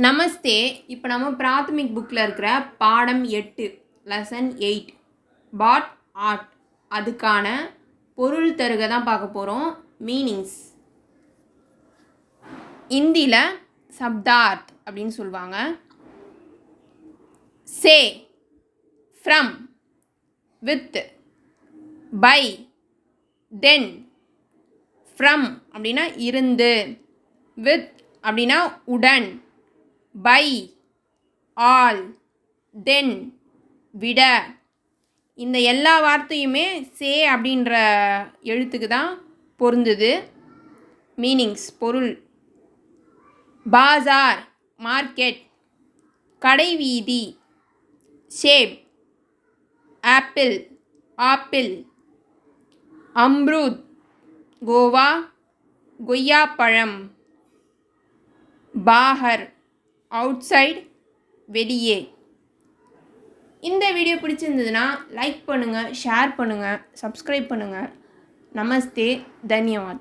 நமஸ்தே. இப்போ நம்ம பிராத்மிக் புக்கில் இருக்கிற பாடம் 8 லெசன் 8 பாட் ஆட் அதுக்கான பொருள் தருக தான் பார்க்க போகிறோம். மீனிங்ஸ் இந்தியில் சப்தார்த் அப்படின்னு சொல்லுவாங்க. Say, from, with, by, then. From அப்படின்னா இருந்து, வித் அப்படின்னா உடன், பை, ஆல், தென் விட. இந்த எல்லா வார்த்தையுமே சே அப்படின்ற எழுத்துக்கு தான் பொருந்துது. மீனிங்ஸ் பொருள்: பாசார் மார்க்கெட், கடைவீதி, shape apple apple, Amrut Goa கொய்யாப்பழம், பாஹர் அவுட்சைட் வெளியே. இந்த வீடியோ பிடிச்சிருந்ததுன்னா லைக் பண்ணுங்கள், ஷேர் பண்ணுங்கள், சப்ஸ்கிரைப் பண்ணுங்கள். நமஸ்தே, தன்யவாத்.